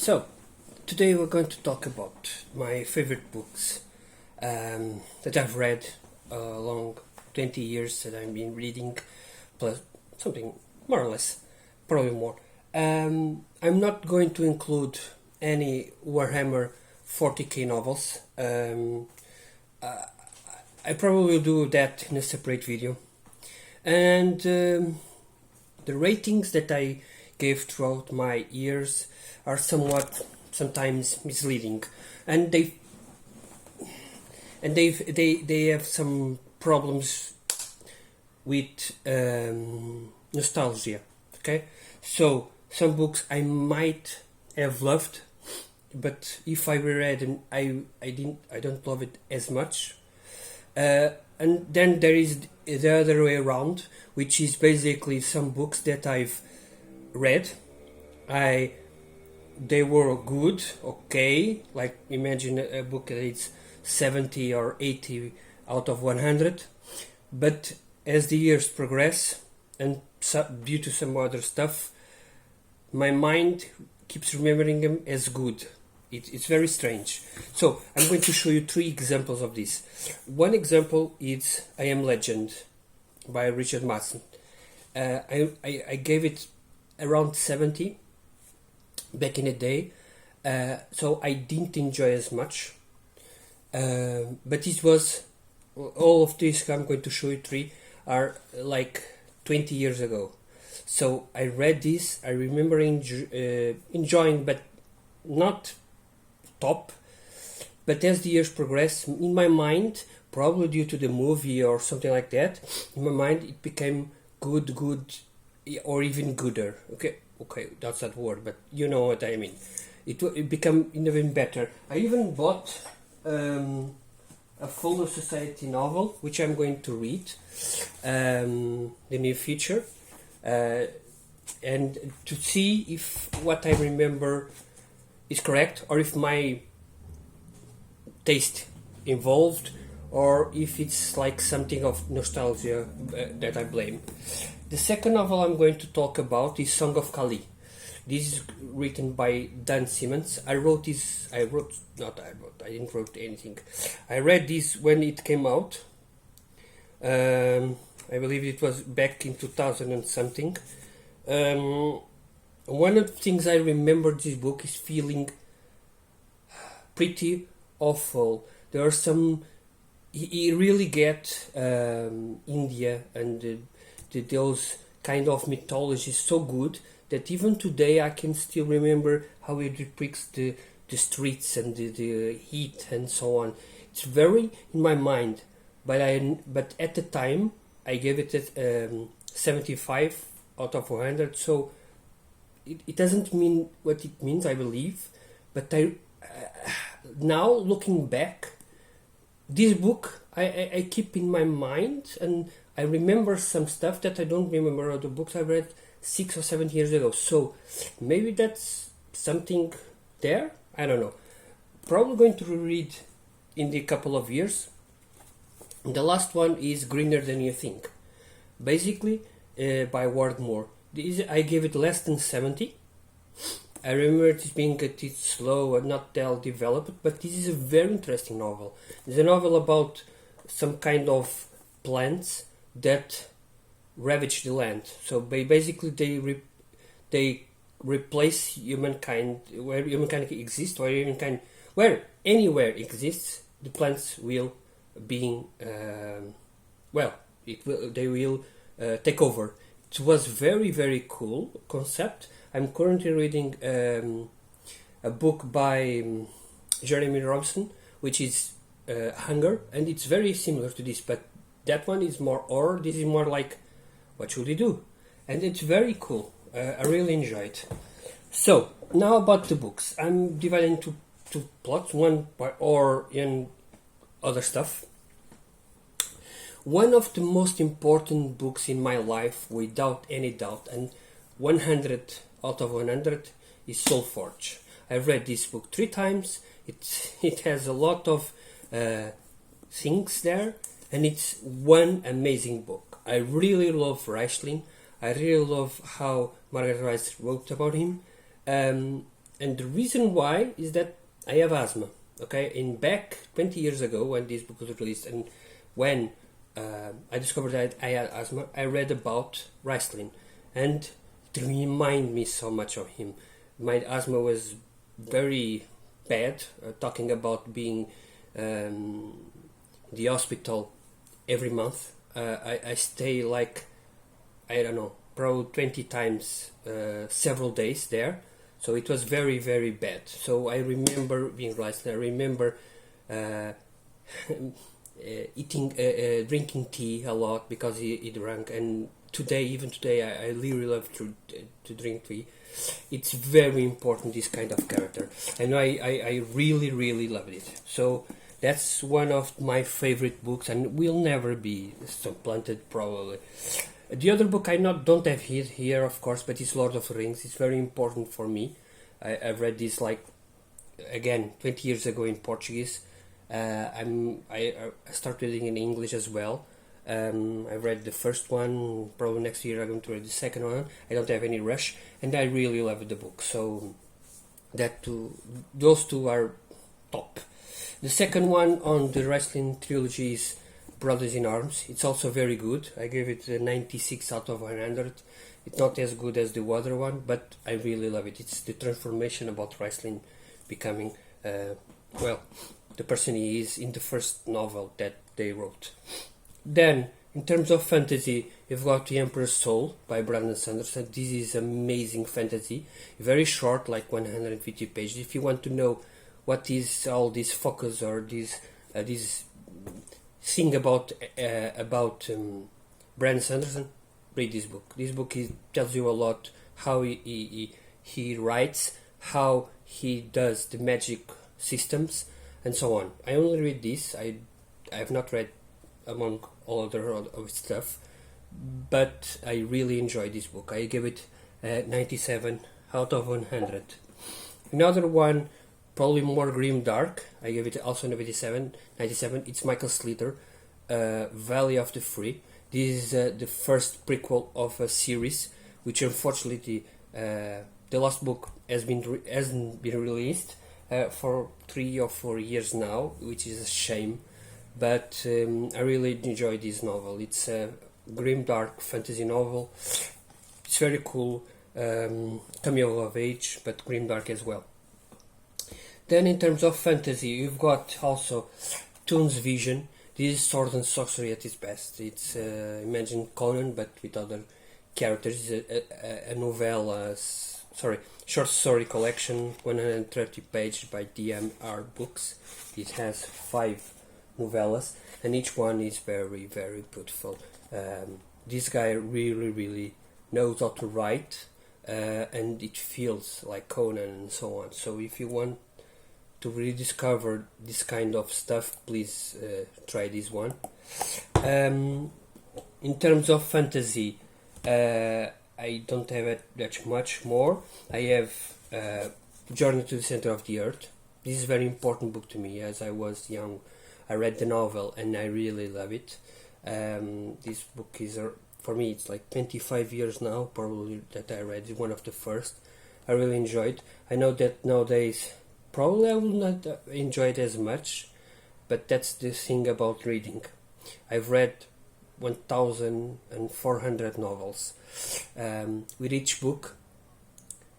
So, today we're going to talk about my favorite books that I've read along 20 years that I've been reading, plus something more or less, probably more. I'm not going to include any Warhammer 40k novels. I probably will do that in a separate video. And the ratings that I gave throughout my years are sometimes misleading, and they have some problems with nostalgia. Okay, so some books I might have loved, but if I reread them, I don't love it as much. And then there is the other way around, which is basically some books that I've read. They were good, okay. Like imagine a book that it's 70 or 80 out of 100, but as the years progress and due to some other stuff, my mind keeps remembering them as good. It's very strange. So I'm going to show you 3 examples of this. One example is I Am Legend by Richard Matheson. I gave it around 70 back in the day, so I didn't enjoy as much. But it was all of these I'm going to show you 3 are like 20 years ago. So I read this. I remember enjoying, but not top. But as the years progressed, in my mind, probably due to the movie or something like that, in my mind it became good, or even gooder. Okay, that's that word, but you know what I mean. It became even better. I even bought a Fuller Society novel, which I'm going to read, the near future, and to see if what I remember is correct, or if my taste evolved, or if it's like something of nostalgia that I blame. The second novel I'm going to talk about is Song of Kali. This is written by Simmons. I didn't write anything. I read this when it came out. I believe it was back in 2000 and something. One of the things I remember this book is feeling pretty awful. There are some... He really get India and those kind of mythology so good that even today I can still remember how it depicts the streets and the heat and so on. It's very in my mind, but at the time I gave it 75 out of 100. So it doesn't mean what it means, I believe. But now looking back, this book I keep in my mind, and I remember some stuff that I don't remember other books I read 6 or 7 years ago. So maybe that's something there. I don't know. Probably going to reread in the couple of years. The last one is Greener Than You Think, basically by Ward Moore. I gave it less than 70. I remember it being a bit slow and not well developed, but this is a very interesting novel. It's a novel about some kind of plants that ravage the land. So basically they replace humankind where humankind exists, where anywhere exists, the plants will they will take over. It was very, very cool concept. I'm currently reading a book by Jeremy Robson, which is Hunger, and it's very similar to this, but that one is more horror. This is more like, what should we do? And it's very cool. I really enjoy it. So, now about the books. I'm dividing into 2 plots, one by horror and other stuff. One of the most important books in my life, without any doubt, and 100 out of 100, is Soulforge. I've read this book 3 times. It has a lot of things there, and it's one amazing book. I really love wrestling. I really love how Margaret wrote about him. and the reason why is that I have asthma. Okay, in back 20 years ago when this book was released, and when I discovered that I had asthma, I read about Ristling, and it reminded me so much of him. My asthma was very bad, talking about being in the hospital every month. I stay like, I don't know, probably 20 times several days there. So it was very, very bad. So I remember being Ristling. I remember drinking tea a lot because he drank. And even today, I really love to drink tea. It's very important, this kind of character. And I really, really loved it. So that's one of my favorite books, and will never be supplanted probably. The other book I don't have here, of course, but it's Lord of the Rings. It's very important for me. I've read this like, again, 20 years ago in Portuguese. I started reading in English as well. I read the first one. Probably next year I'm going to read the second one. I don't have any rush, and I really love the book. So those two are top. The second one on the wrestling trilogy is Brothers in Arms. It's also very good. I gave it a 96 out of 100. It's not as good as the other one, but I really love it. It's the transformation about wrestling becoming, the person he is in the first novel that they wrote. Then, in terms of fantasy, you've got The Emperor's Soul by Brandon Sanderson. This is amazing fantasy. Very short, like 150 pages. If you want to know what is all this focus or this thing about Brandon Sanderson, read this book. This book tells you a lot how he writes, how he does the magic systems, and so on. I only read this. I have not read among all other of stuff, but I really enjoyed this book. I gave it 97 out of 100. Another one, probably more grim dark, I gave it also 97. It's Michael Sliter, Valley of the Free. This is the first prequel of a series, which unfortunately the last book hasn't been released for 3 or 4 years now, which is a shame. But I really enjoyed this novel. It's a grim dark fantasy novel. It's very cool, coming of age, but grim dark as well. Then in terms of fantasy, you've got also Thune's Vision. This is sword and sorcery at its best. It's imagine Conan, but with other characters. It's a novella, short story collection, 130 pages by DMR Books. It has 5 novellas, and each one is very, very beautiful. This guy really, really knows how to write, and it feels like Conan and so on. So if you want to rediscover this kind of stuff, please try this one. In terms of fantasy, I don't have that much more. I have Journey to the Center of the Earth. This is a very important book to me. As I was young, I read the novel and I really love it. This book is, for me, it's like 25 years now, probably, that I read. It's one of the first. I really enjoyed. I know that nowadays probably I will not enjoy it as much, but that's the thing about reading. I've read 1,400 novels. With each book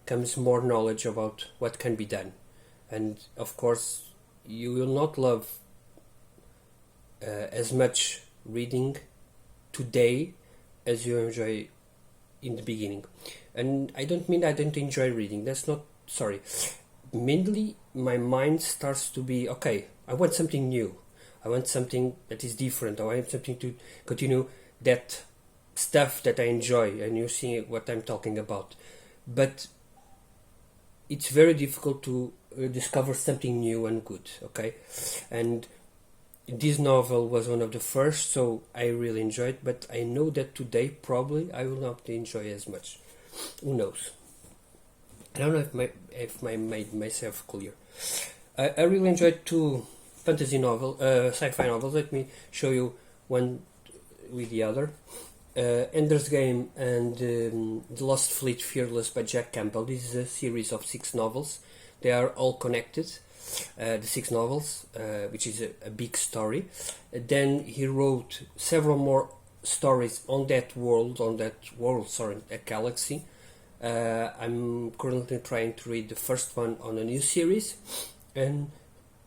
comes more knowledge about what can be done. And of course, you will not love as much reading today as you enjoy in the beginning. And I don't mean I don't enjoy reading. That's not, sorry. Mainly, my mind starts to be, okay, I want something new. I want something that is different. I want something to continue that stuff that I enjoy, and you see what I'm talking about. But it's very difficult to discover something new and good, okay? And this novel was one of the first, so I really enjoyed it, but I know that today probably I will not enjoy as much. Who knows? I don't know if I made myself clear. I really enjoyed 2 fantasy novels, sci-fi novels. Let me show you one with the other. Ender's Game and The Lost Fleet Fearless by Jack Campbell. This is a series of 6 novels. They are all connected. The 6 novels, which is a big story. Then he wrote several more stories on that world, a galaxy. I'm currently trying to read the first one on a new series, and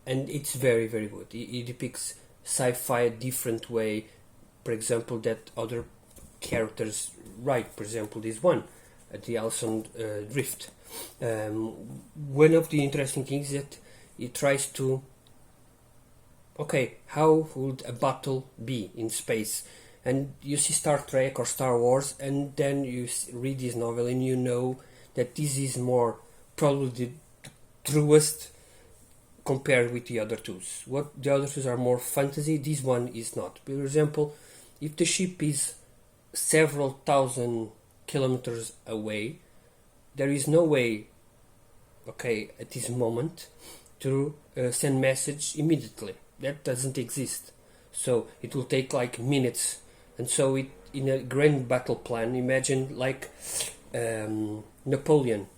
it's very, very good. It depicts sci-fi a different way, for example, that other characters write. For example, this one, the Halcyon Drift. One of the interesting things that it tries to, how would a battle be in space? And you see Star Trek or Star Wars, and then you read this novel and you know that this is more probably the truest compared with the other two. What the other two are more fantasy, this one is not. For example, if the ship is several thousand kilometers away, there is no way, at this moment, to send message immediately. That doesn't exist. So it will take like minutes. And so in a grand battle plan, imagine like Napoleon.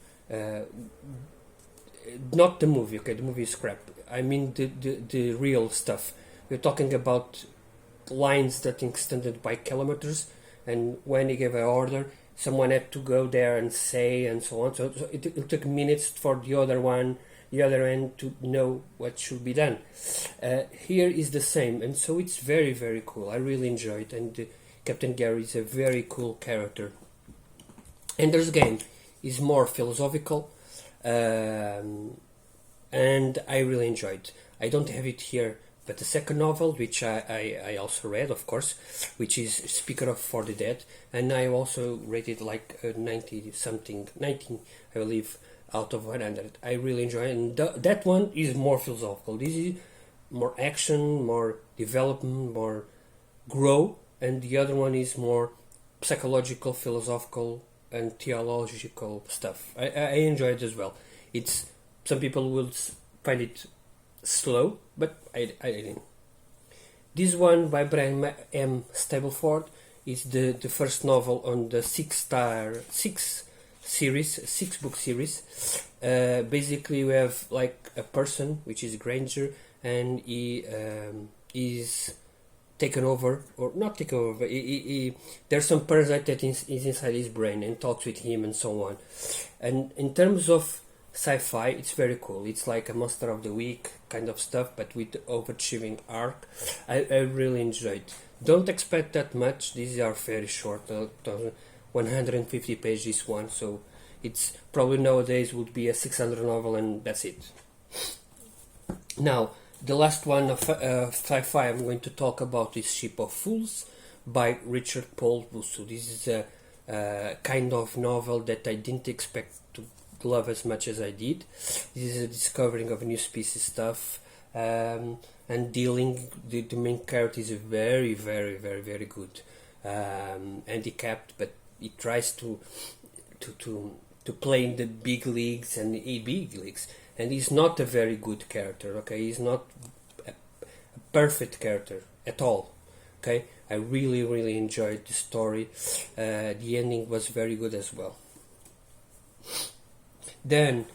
Not the movie, the movie is crap. I mean the real stuff. We're talking about lines that extended by kilometers, and when he gave an order, someone had to go there and say, and so on. So it took minutes for the other end to know what should be done. Here is the same, and so it's very, very cool. I really enjoy it, and Captain Gary is a very cool character. Ender's Game is more philosophical, and I really enjoyed it. I don't have it here, but the second novel, which I also read, of course, which is Speaker of for the Dead, and I also rated like 19, I believe, out of 100. I really enjoy it, and that one is more philosophical. This is more action, more development, more grow, and the other one is more psychological, philosophical, and theological stuff. I enjoy it as well. It's some people will find it slow, but I didn't. This one by Brian M. Stableford is the first novel on the six-book series. Basically, we have like a person, which is Granger, and he is taken over, or not taken over. There's some parasite that is inside his brain and talks with him and so on. And in terms of sci-fi, it's very cool. It's like a Monster of the Week kind of stuff, but with the overachieving arc. I really enjoyed. Don't expect that much. These are very short, 150 pages one, so it's probably nowadays would be a 600 novel, and that's it. Now, the last one of sci-fi I'm going to talk about is Ship of Fools by Richard Paul Russo. This is a kind of novel that I didn't expect to love as much as I did. This is a discovering of a new species stuff, and dealing. The main character is very, very, very, very good. Handicapped, but he tries to play in the big leagues and and he's not a very good character. He's not a perfect character at all. I really, really enjoyed the story. The ending was very good as well. Then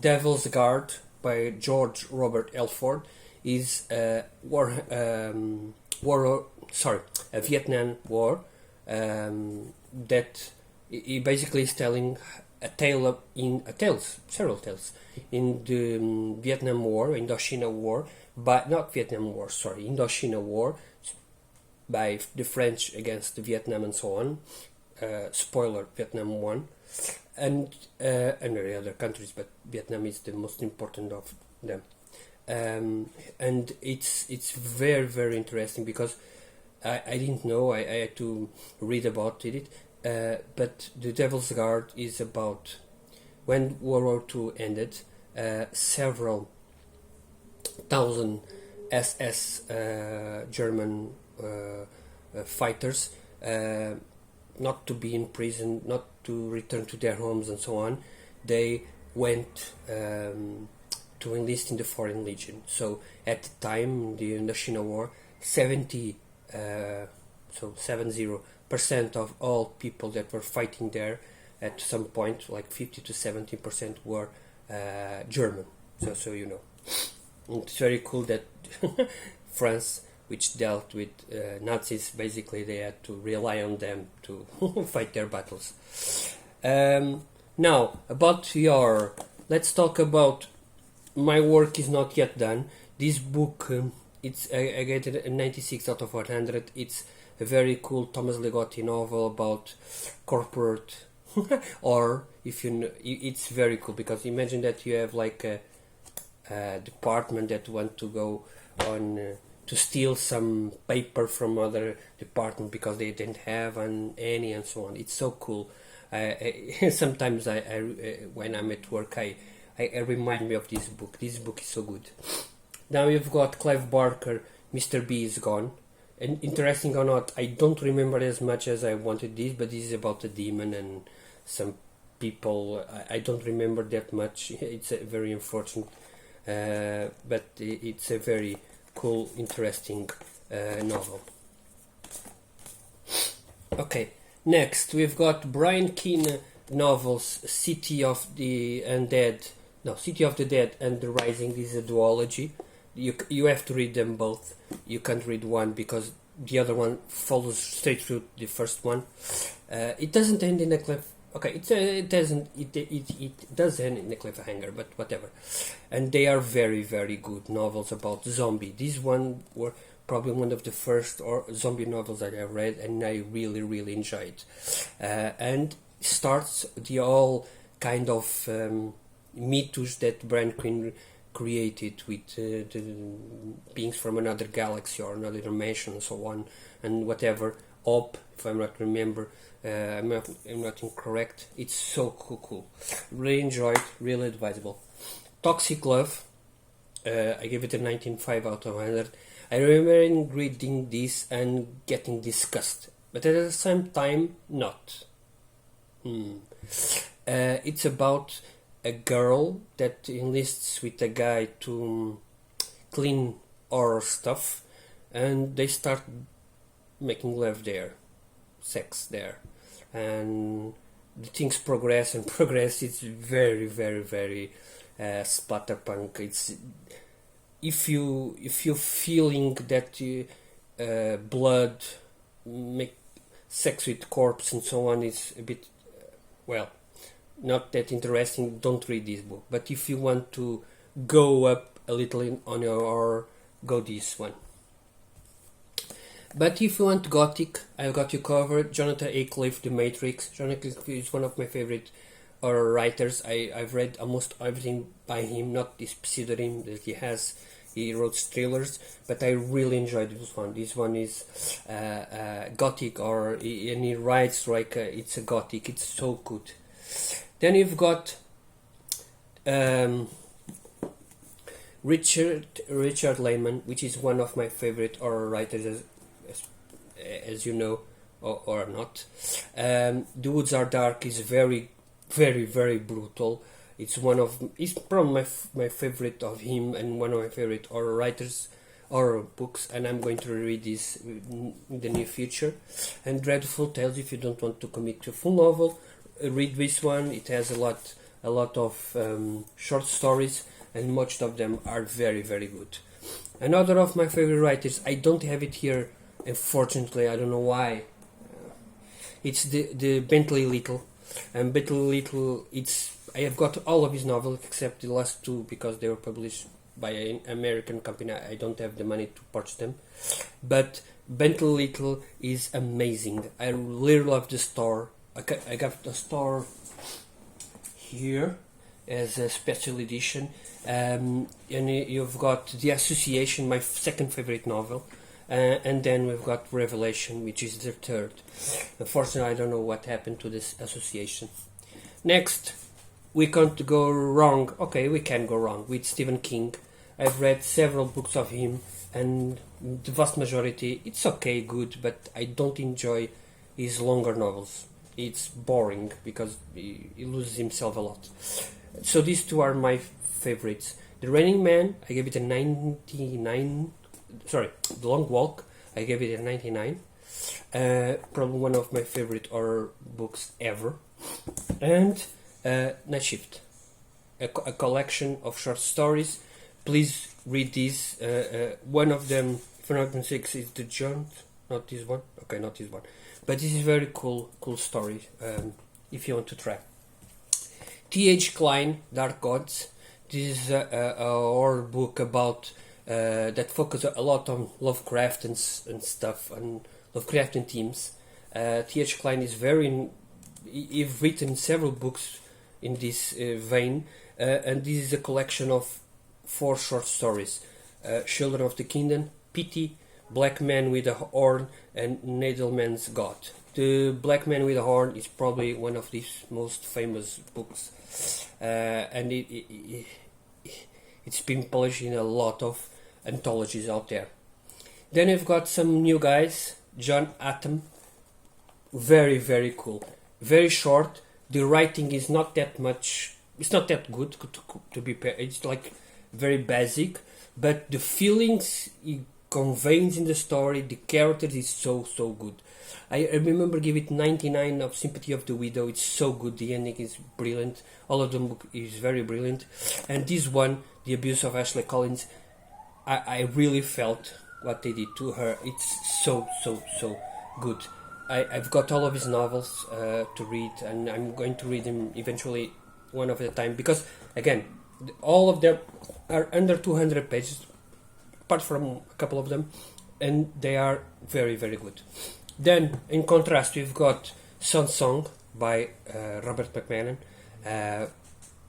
Devil's Guard by George Robert Elford is a Vietnam War that he basically is telling several tales in the Vietnam War, Indochina War, but not Vietnam War, Indochina War by the French against Vietnam and so on. Spoiler: Vietnam won, and many other countries, but Vietnam is the most important of them. And it's very, very interesting because I didn't know. I had to read about it. But the Devil's Guard is about when World War II ended. Several thousand SS German fighters, not to be in prison, not to return to their homes and so on, they went to enlist in the Foreign Legion. So at the time, the Indochina War, 70% of all people that were fighting there at some point, like 50 to 70% were German. So you know, it's very cool that France, which dealt with Nazis, basically they had to rely on them to fight their battles. Now, about let's talk about my work is not yet done. This book, I get it a 96 out of 100. It's a very cool Thomas Ligotti novel about corporate, or if you know, it's very cool because imagine that you have like a department that want to go on to steal some paper from other department because they didn't have any and so on. It's so cool. Sometimes I when I'm at work I remind me of this book. This book is so good. Now you've got Clive Barker, Mr. B is Gone. And interesting or not, I don't remember as much as I wanted this, but this is about a demon and some people. I don't remember that much. It's a very unfortunate, but it's a very cool, interesting novel. Okay, next we've got Brian Keene novels, City of the Dead and The Rising. This is a duology. You have to read them both. You can't read one because the other one follows straight through the first one. It doesn't end in a cliff. Okay, it doesn't. It does end in a cliffhanger, but whatever. And they are very, very good novels about zombie. These one were probably one of the first zombie novels that I read, and I really, really enjoyed. And starts the all kind of mythos that Brian Quinn created with the beings from another galaxy or another dimension and so on and whatever. Op, if I'm not incorrect. It's so cool. Really enjoyed, really advisable. Toxic Love, I gave it a 19.5 out of 100. I remember reading this and getting disgusted, but at the same time not. It's about a girl that enlists with a guy to clean horror stuff, and they start making love there, sex there, and the things progress. It's very, very, very splatterpunk. It's if you feeling that blood, make sex with corpse and so on, it's a bit not that interesting. Don't read this book. But if you want to go up a little on your horror, go this one. But if you want gothic, I've got you covered. Jonathan Aycliffe, The Matrix. Jonathan Aycliffe is one of my favorite horror writers. I've read almost everything by him, not this pseudonym that he has. He wrote thrillers, but I really enjoyed this one. This one is gothic, and he writes like it's a gothic. It's so good. Then you've got Richard Laymon, which is one of my favorite horror writers, as you know, or not. The Woods Are Dark is very, very, very brutal. It's probably my favorite of him and one of my favorite horror writers, horror books, and I'm going to read this in the near future. And Dreadful Tales, if you don't want to commit to a full novel, read this one. It has a lot of short stories, and most of them are very, very good. Another of my favorite writers, I don't have it here, unfortunately. I don't know why. It's the Bentley Little, and Bentley Little. I have got all of his novels except the last two because they were published by an American company. I don't have the money to purchase them, but Bentley Little is amazing. I really love the store. I got the store here as a special edition, and you've got The Association, my second favorite novel, and then we've got Revelation, which is the third. Unfortunately, I don't know what happened to this Association. Next, we can't go wrong. Okay, we can go wrong with Stephen King. I've read several books of him, and the vast majority, it's okay, good, but I don't enjoy his longer novels. It's boring because he loses himself a lot. So these two are my favorites. The Raining Man, I gave it a 99. Sorry, The Long Walk, I gave it a 99. Probably one of my favorite horror books ever. and Night Shift, a collection of short stories. Please read these. One of them, if I'm not mistaken, is the John. Not this one. Okay, not this one. But this is very cool story. If you want to try. T.H. Klein, Dark Gods. This is a horror book about that focuses a lot on Lovecraft and stuff, and Lovecraftian themes. T.H. Klein is he's written several books in this vein, and this is a collection of 4 short stories: Children of the Kingdom, Pity, Black Man with a Horn, and Nadelman's God. The Black Man with a Horn is probably one of his most famous books, and it's been published in a lot of anthologies out there. Then I've got some new guys. John Atom, very, very cool, very short. The writing is not that much, it's not that good to be fair. It's like very basic, but the feelings he conveys in the story, the characters is so good. I remember give it 99 of Sympathy of the Widow. It's so good. The ending is brilliant. All of them is very brilliant. And this one, The Abuse of Ashley Collins, I really felt what they did to her. It's so good. I've got all of his novels to read, and I'm going to read them eventually one at a time, because again, all of them are under 200 pages, apart from a couple of them, and they are very, very good. Then, in contrast, we've got Song by Robert McMahon,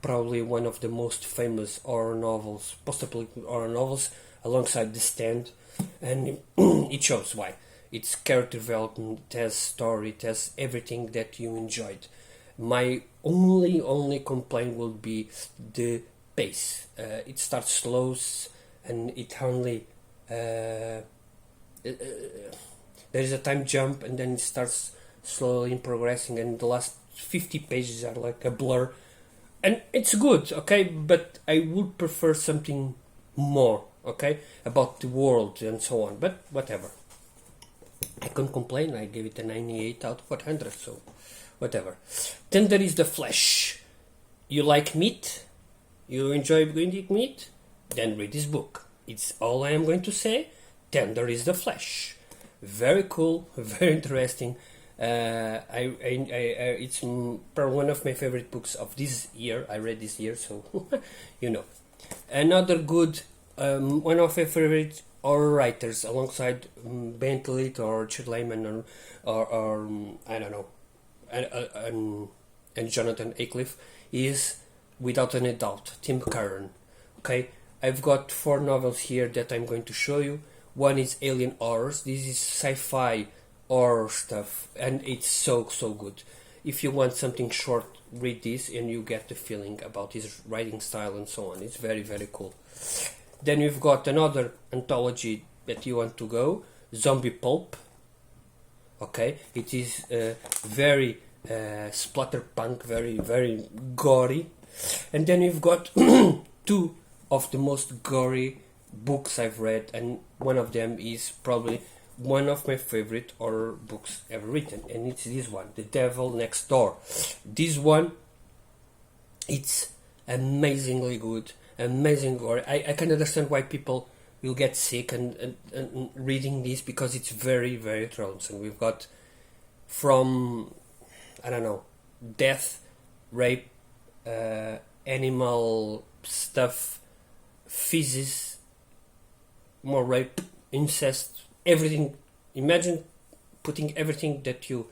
probably one of the most famous horror novels, post-apocalyptic horror novels, alongside The Stand, and it shows why. It's character development, it has story, it has everything that you enjoyed. My only complaint will be the pace. It starts slow, and it only there is a time jump, and then it starts slowly progressing, and the last 50 pages are like a blur, and it's good, okay, but I would prefer something more, okay, about the world and so on, but whatever. I can't complain. I gave it a 98 out of 100, so whatever. Then there is The Flesh. You like meat? You enjoy eating meat? Then read this book. It's all I am going to say. Then there is The Flesh. Very cool, very interesting. It's probably one of my favorite books of this year. I read this year, so you know. Another good, one of my favorite horror writers, alongside Bentley or Laymon or I don't know, and Jonathan Aycliffe, is without any doubt Tim Curran. Okay, I've got 4 novels here that I'm going to show you. One is Alien Horrors. This is sci-fi horror stuff, and it's so good. If you want something short, read this, and you get the feeling about his writing style and so on. It's very, very cool. Then you've got another anthology that you want to go, Zombie Pulp. Okay, it is very splatterpunk, very, very gory. And then you've got 2 of the most gory books I've read, and one of them is probably one of my favorite horror books ever written, and it's this one, The Devil Next Door. This one, it's amazingly good, amazing gory. I can understand why people will get sick and reading this, because it's very, very troublesome. We've got from, I don't know, death, rape, animal stuff, feces, more rape, incest, everything. Imagine putting everything that you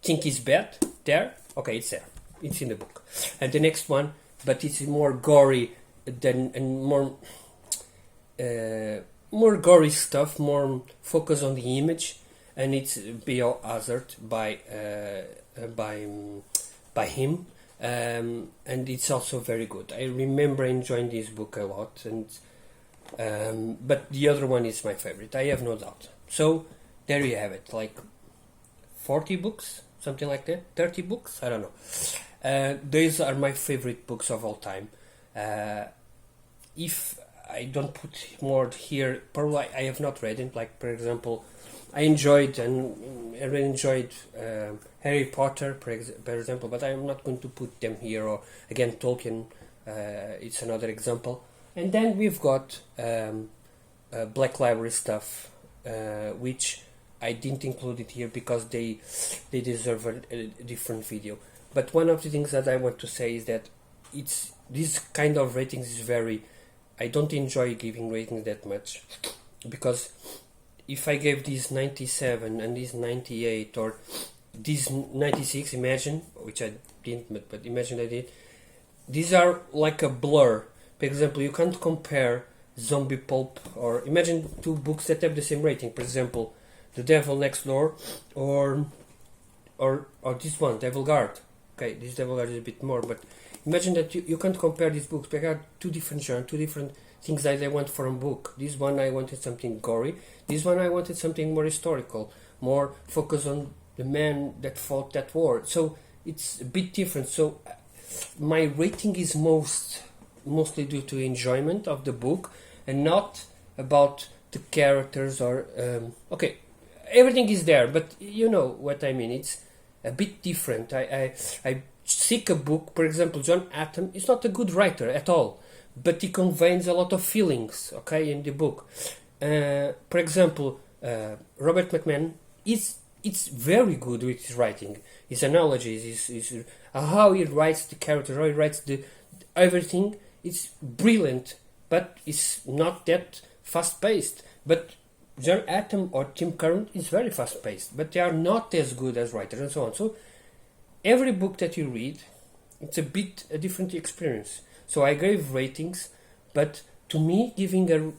think is bad there. Okay, it's there. It's in the book. And the next one, but it's more gory than, and more gory stuff, more focus on the image, and it's Biohazard by him, and it's also very good. I remember enjoying this book a lot, and but the other one is my favorite, I have no doubt. So there you have it, like 40 books, something like that, 30 books, I don't know. These are my favorite books of all time. If I don't put more here, probably I have not read it, like for example I enjoyed and I really enjoyed Harry Potter, for example, but I'm not going to put them here. Or again, Tolkien, it's another example. And then we've got Black Library stuff, which I didn't include it here because they deserve a different video. But one of the things that I want to say is that it's this kind of ratings is very. I don't enjoy giving ratings that much, because if I gave this 97 and this 98 or this 96, imagine, which I didn't, but imagine I did, these are like a blur. For example, you can't compare Zombie Pulp or imagine two books that have the same rating. For example, The Devil Next Door or this one, Devil Guard. Okay, this Devil Guard is a bit more, but imagine that you can't compare these books. They are two different genres, two different things that I want from a book. This one I wanted something gory. This one I wanted something more historical, more focused on the man that fought that war. So it's a bit different. So my rating is mostly due to enjoyment of the book and not about the characters or okay, everything is there, but you know what I mean. It's a bit different. I seek a book. For example, John Atom is not a good writer at all, but he conveys a lot of feelings, okay, in the book. For example, Robert McMahon it's very good with his writing, his analogies, his how he writes the character, how he writes the everything. It's brilliant, but it's not that fast-paced. But John Atom or Tim Curran is very fast-paced, but they are not as good as writers and so on. So every book that you read, it's a different experience. So I gave ratings, but to me, giving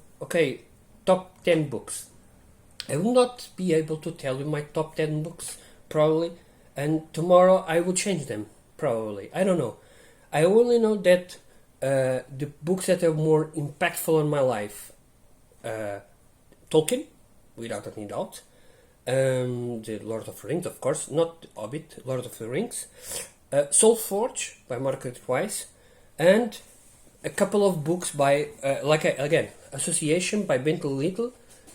top 10 books, I will not be able to tell you my top 10 books, probably, and tomorrow I will change them, probably. I don't know. I only know that the books that are more impactful on my life, Tolkien, without any doubt, the Lord of the Rings, of course, not Hobbit, Lord of the Rings, Soulforge by Margaret Weis, and a couple of books by, again, Association by Bentley,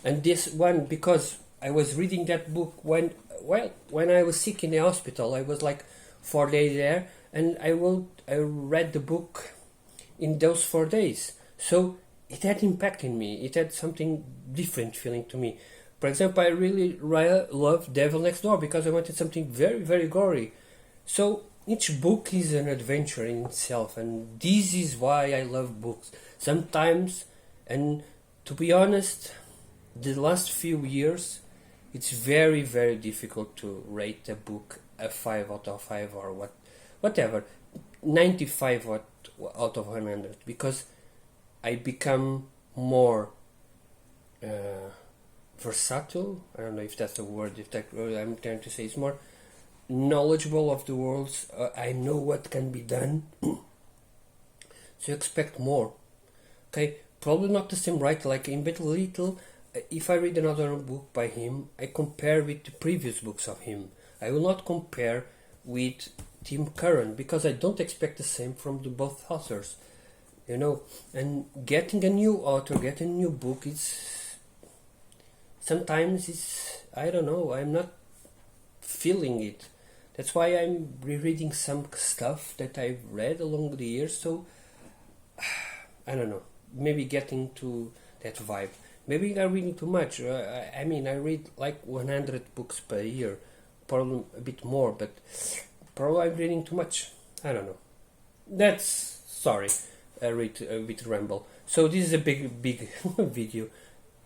and this one because I was reading that book when I was sick in the hospital. I was like 4 days there, and I read the book in those 4 days. So it had impact in me. It had something different feeling to me. For example, I really love Devil Next Door because I wanted something very, very gory. So each book is an adventure in itself, and this is why I love books. Sometimes, and to be honest, the last few years, it's very, very difficult to rate a book a 5 out of 5 or whatever, 95 out of 100, because I become more versatile. I don't know if that's a word. If that word I'm trying to say is more knowledgeable of the worlds. I know what can be done. So expect more. Okay, probably not the same writer. Like in Bentley, if I read another book by him, I compare with the previous books of him. I will not compare with Tim Curran because I don't expect the same from the both authors. You know, and getting a new author, getting a new book, sometimes I don't know, I'm not feeling it. That's why I'm rereading some stuff that I've read along the years. So I don't know, maybe getting to that vibe. Maybe I'm reading too much. I read like 100 books per year, probably a bit more, but probably I'm reading too much. I don't know. That's sorry. A bit ramble. So this is a big video,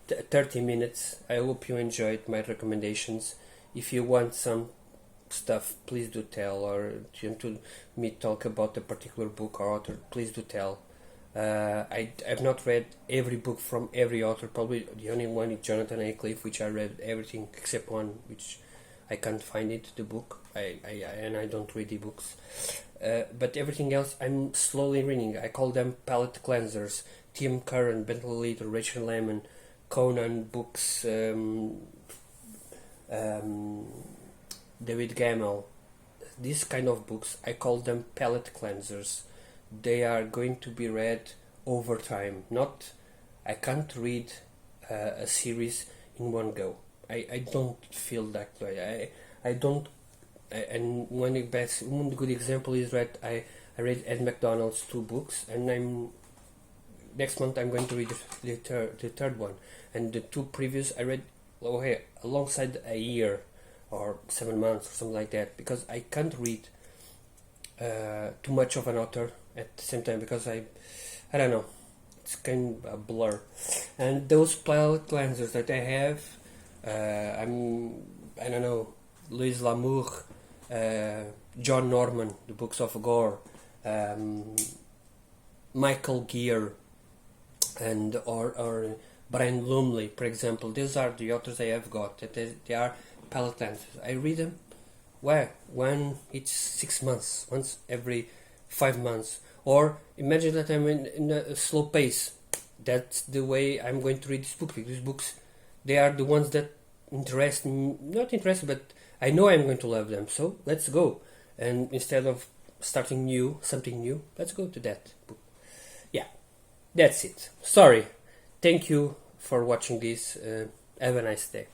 30 minutes. I hope you enjoyed my recommendations. If you want some stuff, please do tell, or you want to me talk about a particular book or author, please do tell. I've not read every book from every author. Probably the only one is Jonathan Aycliffe, which I read everything except one, which I can't find it, the book. I don't read the books. But everything else I'm slowly reading. I call them palate cleansers. Tim Curran, Bentley, Rachel Laymon, Conan books, David Gamel. These kind of books, I call them palate cleansers. They are going to be read over time. I can't read a series in one go. I don't feel that way. I don't. And one good example is I read Ed McDonald's 2 books, and next month I'm going to read the third one, and the 2 previous I read alongside a year or 7 months or something like that, because I can't read too much of an author at the same time, because I don't know, it's kind of a blur. And those palette cleansers that I have, I don't know, Louis L'Amour, John Norman, the books of Gore, Michael Gere, and or Brian Lumley, for example. These are the authors I have got. They are palette cleansers. I read them one each 6 months, once every 5 months. Or imagine that I'm in a slow pace. That's the way I'm going to read this book. These books, they are the ones that interest me, not interest, but I know I'm going to love them. So let's go. And instead of starting something new, let's go to that book. Yeah, that's it. Sorry. Thank you for watching this. Have a nice day.